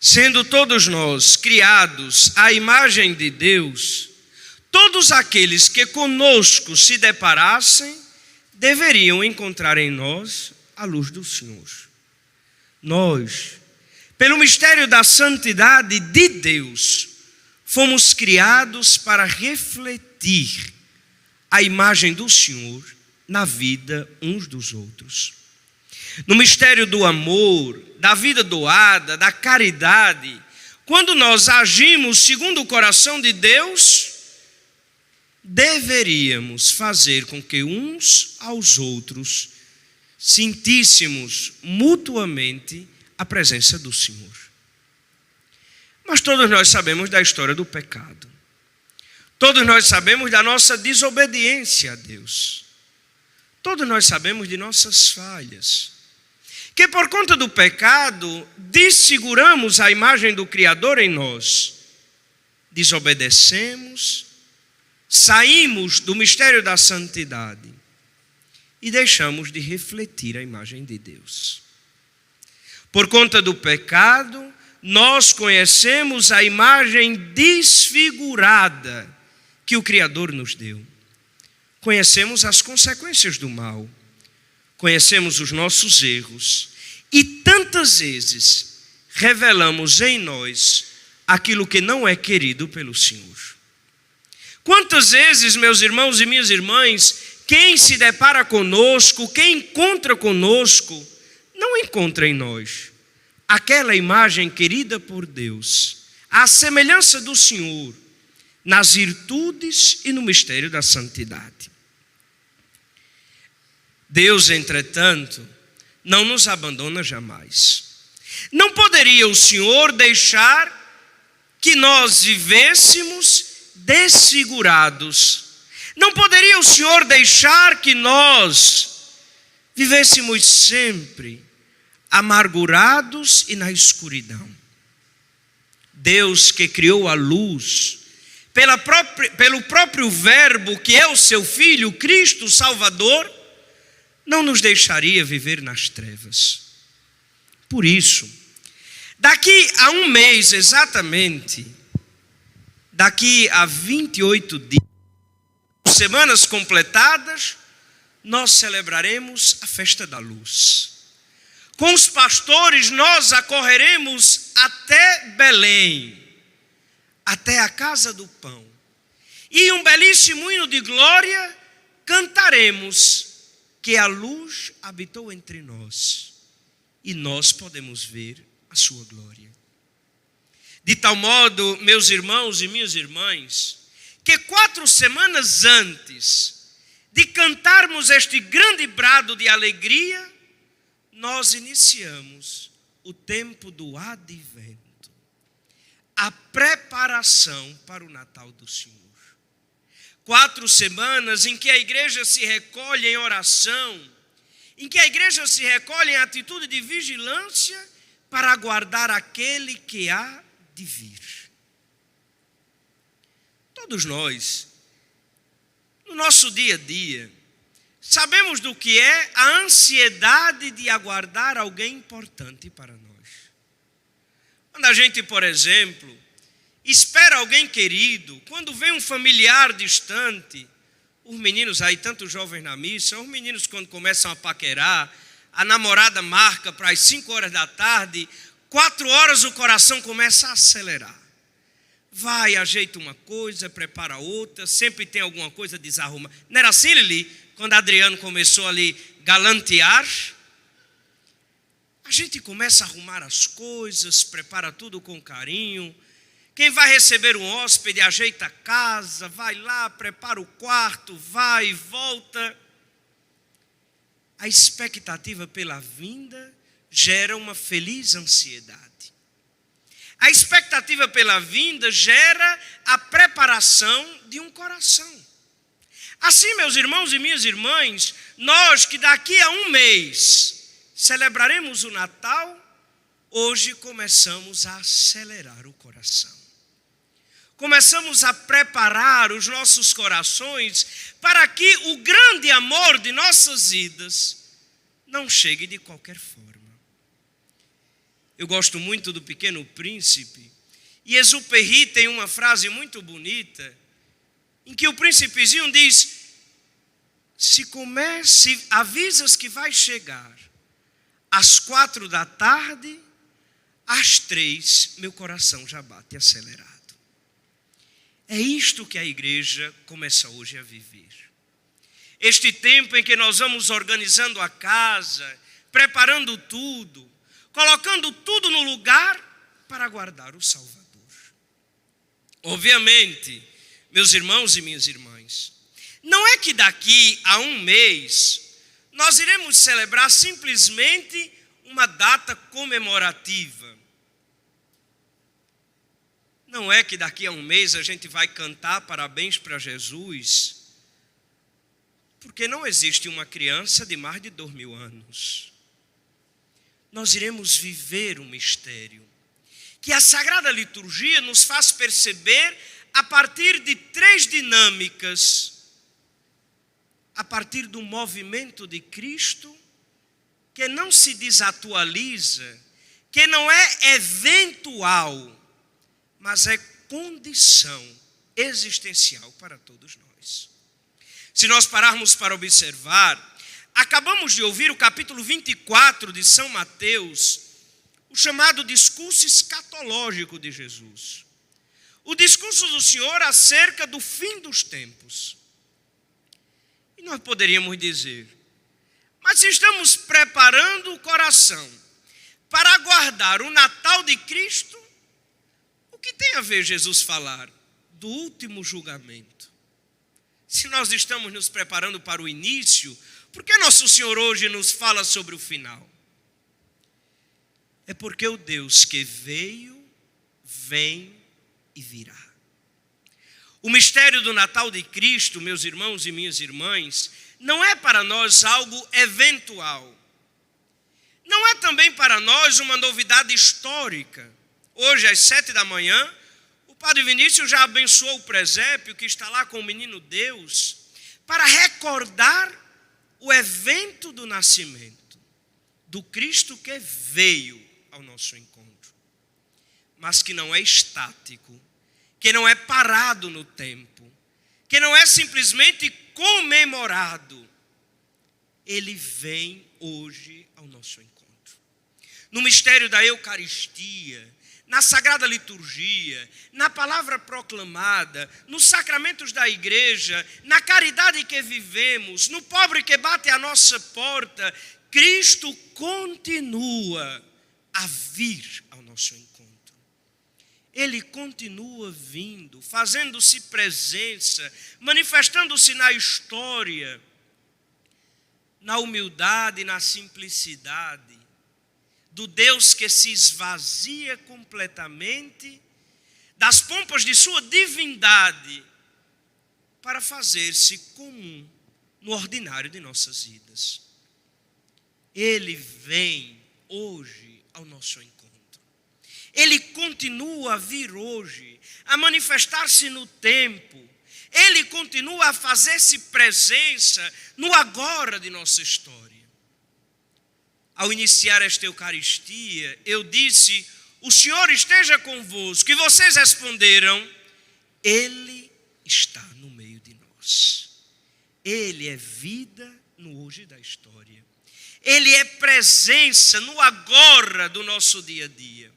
Sendo todos nós criados à imagem de Deus, todos aqueles que conosco se deparassem deveriam encontrar em nós a luz do Senhor. Nós, pelo mistério da santidade de Deus, fomos criados para refletir a imagem do Senhor na vida uns dos outros. No mistério do amor, da vida doada, da caridade, quando nós agimos segundo o coração de Deus, deveríamos fazer com que uns aos outros sentíssemos mutuamente a presença do Senhor. Mas todos nós sabemos da história do pecado. Todos nós sabemos da nossa desobediência a Deus. Todos nós sabemos de nossas falhas. Que por conta do pecado, desfiguramos a imagem do Criador em nós. Desobedecemos, saímos do mistério da santidade e deixamos de refletir a imagem de Deus. Por conta do pecado, nós conhecemos a imagem desfigurada que o Criador nos deu. Conhecemos as consequências do mal, conhecemos os nossos erros e tantas vezes revelamos em nós aquilo que não é querido pelo Senhor. Quantas vezes, meus irmãos e minhas irmãs, quem se depara conosco, quem encontra conosco, não encontra em nós aquela imagem querida por Deus, a semelhança do Senhor, nas virtudes e no mistério da santidade. Deus, entretanto, não nos abandona jamais. Não poderia o Senhor deixar que nós vivêssemos desfigurados. Não poderia o Senhor deixar que nós vivêssemos sempre amargurados e na escuridão. Deus, que criou a luz, pelo próprio Verbo, que é o seu Filho, Cristo Salvador, não nos deixaria viver nas trevas. Por isso, daqui a um mês exatamente, daqui a 28 dias, semanas completadas, nós celebraremos a festa da luz. Com os pastores nós acorreremos até Belém, até a casa do pão. E um belíssimo hino de glória cantaremos que a luz habitou entre nós e nós podemos ver a sua glória. De tal modo, meus irmãos e minhas irmãs, que 4 semanas antes de cantarmos este grande brado de alegria, nós iniciamos o tempo do advento, a preparação para o Natal do Senhor. 4 semanas em que a igreja se recolhe em oração, em que a igreja se recolhe em atitude de vigilância para aguardar aquele que há de vir. Todos nós, no nosso dia a dia, sabemos do que é a ansiedade de aguardar alguém importante para nós. Quando a gente, por exemplo, espera alguém querido, quando vem um familiar distante, os meninos aí, tanto jovens na missa, os meninos quando começam a paquerar, a namorada marca para as 5 horas da tarde, 4 horas o coração começa a acelerar. Vai, ajeita uma coisa, prepara outra, sempre tem alguma coisa desarrumada. Não era assim, Lili? Quando Adriano começou ali galantear, a gente começa a arrumar as coisas, prepara tudo com carinho. Quem vai receber um hóspede, ajeita a casa, vai lá, prepara o quarto, vai e volta. A expectativa pela vinda gera uma feliz ansiedade. A expectativa pela vinda gera a preparação de um coração. Assim, meus irmãos e minhas irmãs, nós que daqui a um mês celebraremos o Natal, hoje começamos a acelerar o coração. Começamos a preparar os nossos corações para que o grande amor de nossas vidas não chegue de qualquer forma. Eu gosto muito do Pequeno Príncipe. E Exupéry tem uma frase muito bonita, em que o príncipezinho diz: se avisas que vai chegar às 4 da tarde, às 3 meu coração já bate acelerado. É isto que a igreja começa hoje a viver. Este tempo em que nós vamos organizando a casa, preparando tudo, colocando tudo no lugar para aguardar o Salvador. Obviamente, meus irmãos e minhas irmãs, não é que daqui a um mês nós iremos celebrar simplesmente uma data comemorativa. Não é que daqui a um mês a gente vai cantar parabéns para Jesus, porque não existe uma criança de mais de 2000 anos. Nós iremos viver um mistério que a Sagrada Liturgia nos faz perceber a partir de 3 dinâmicas. A partir do movimento de Cristo, que não se desatualiza, que não é eventual, mas é condição existencial para todos nós. Se nós pararmos para observar, acabamos de ouvir o capítulo 24 de São Mateus, o chamado discurso escatológico de Jesus. O discurso do Senhor acerca do fim dos tempos. E nós poderíamos dizer: mas estamos preparando o coração para aguardar o Natal de Cristo, o que tem a ver Jesus falar do último julgamento? Se nós estamos nos preparando para o início, por que Nosso Senhor hoje nos fala sobre o final? É porque o Deus que veio, vem e virá. O mistério do Natal de Cristo, meus irmãos e minhas irmãs, não é para nós algo eventual. Não é também para nós uma novidade histórica. Hoje, às 7 da manhã, o Padre Vinícius já abençoou o presépio que está lá com o menino Deus, para recordar o evento do nascimento do Cristo que veio ao nosso encontro, mas que não é estático, que não é parado no tempo, que não é simplesmente comemorado. Ele vem hoje ao nosso encontro. No mistério da Eucaristia, na Sagrada Liturgia, na palavra proclamada, nos sacramentos da igreja, na caridade que vivemos, no pobre que bate à nossa porta, Cristo continua a vir ao nosso encontro. Ele continua vindo, fazendo-se presença, manifestando-se na história, na humildade e na simplicidade do Deus que se esvazia completamente das pompas de sua divindade para fazer-se comum no ordinário de nossas vidas. Ele vem hoje ao nosso encontro. Ele continua a vir hoje, a manifestar-se no tempo. Ele continua a fazer-se presença no agora de nossa história. Ao iniciar esta Eucaristia, eu disse: o Senhor esteja convosco. E vocês responderam: Ele está no meio de nós. Ele é vida no hoje da história. Ele é presença no agora do nosso dia a dia.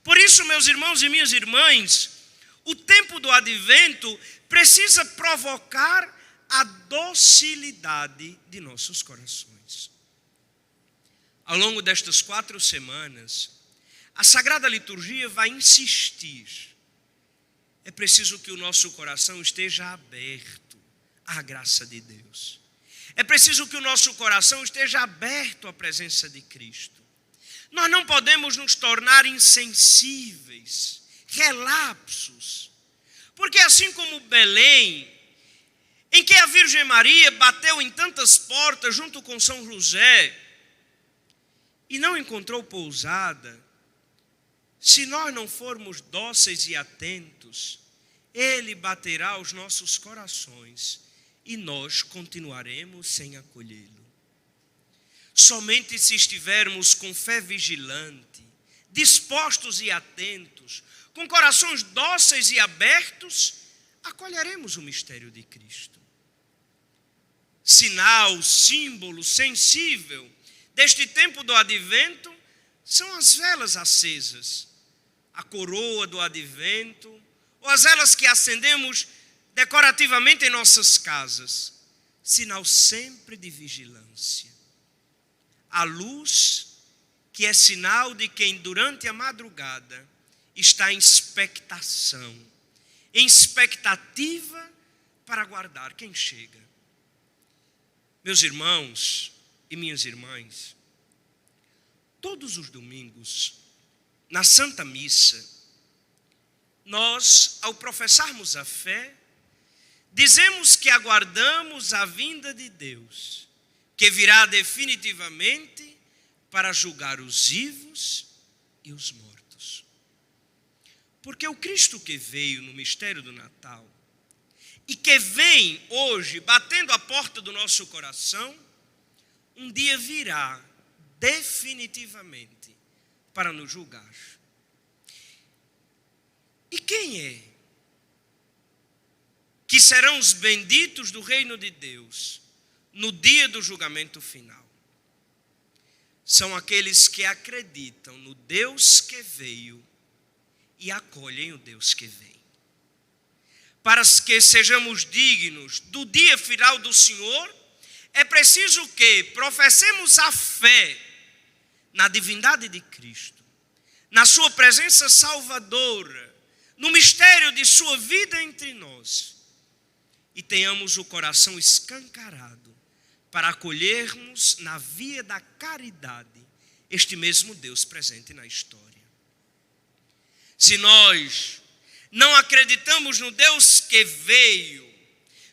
Por isso, meus irmãos e minhas irmãs, o tempo do advento precisa provocar a docilidade de nossos corações. Ao longo destas 4 semanas, a Sagrada Liturgia vai insistir. É preciso que o nosso coração esteja aberto à graça de Deus. É preciso que o nosso coração esteja aberto à presença de Cristo. Nós não podemos nos tornar insensíveis, relapsos. Porque assim como Belém, em que a Virgem Maria bateu em tantas portas junto com São José e não encontrou pousada, se nós não formos dóceis e atentos, Ele baterá aos nossos corações e nós continuaremos sem acolhê-lo. Somente se estivermos com fé vigilante, dispostos e atentos, com corações dóceis e abertos, acolheremos o mistério de Cristo. Sinal, símbolo, sensível deste tempo do advento são as velas acesas, a coroa do advento, ou as velas que acendemos decorativamente em nossas casas, sinal sempre de vigilância. A luz que é sinal de quem durante a madrugada está em expectação, em expectativa para aguardar quem chega. Meus irmãos e minhas irmãs, todos os domingos, na Santa Missa, nós, ao professarmos a fé, dizemos que aguardamos a vinda de Deus, que virá definitivamente para julgar os vivos e os mortos. Porque o Cristo que veio no mistério do Natal e que vem hoje batendo a porta do nosso coração, um dia virá definitivamente para nos julgar. E quem é que serão os benditos do reino de Deus no dia do julgamento final? São aqueles que acreditam no Deus que veio e acolhem o Deus que vem. Para que sejamos dignos do dia final do Senhor, é preciso que professemos a fé na divindade de Cristo, na sua presença salvadora, no mistério de sua vida entre nós, e tenhamos o coração escancarado para acolhermos na via da caridade este mesmo Deus presente na história. Se nós não acreditamos no Deus que veio,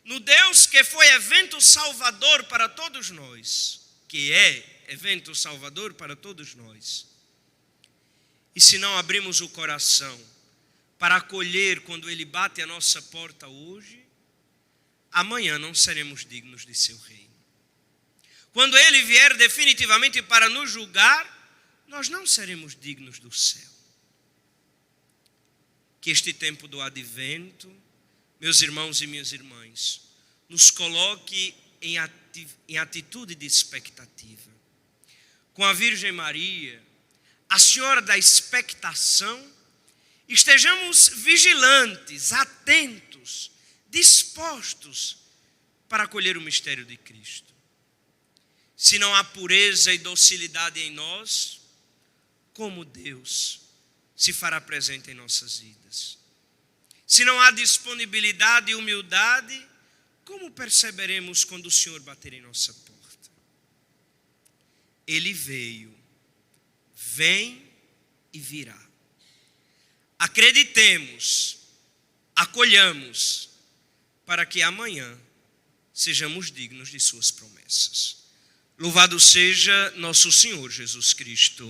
no Deus que foi evento salvador para todos nós, que é evento salvador para todos nós, e se não abrimos o coração para acolher quando Ele bate a nossa porta hoje, amanhã não seremos dignos de seu reino. Quando Ele vier definitivamente para nos julgar, nós não seremos dignos do céu. Que este tempo do advento, meus irmãos e minhas irmãs, nos coloque em atitude de expectativa. Com a Virgem Maria, a Senhora da expectação, estejamos vigilantes, atentos, dispostos para acolher o mistério de Cristo. Se não há pureza e docilidade em nós, como Deus se fará presente em nossas vidas? Se não há disponibilidade e humildade, como perceberemos quando o Senhor bater em nossa porta? Ele veio, vem e virá. Acreditemos, acolhamos, para que amanhã sejamos dignos de suas promessas. Louvado seja nosso Senhor Jesus Cristo.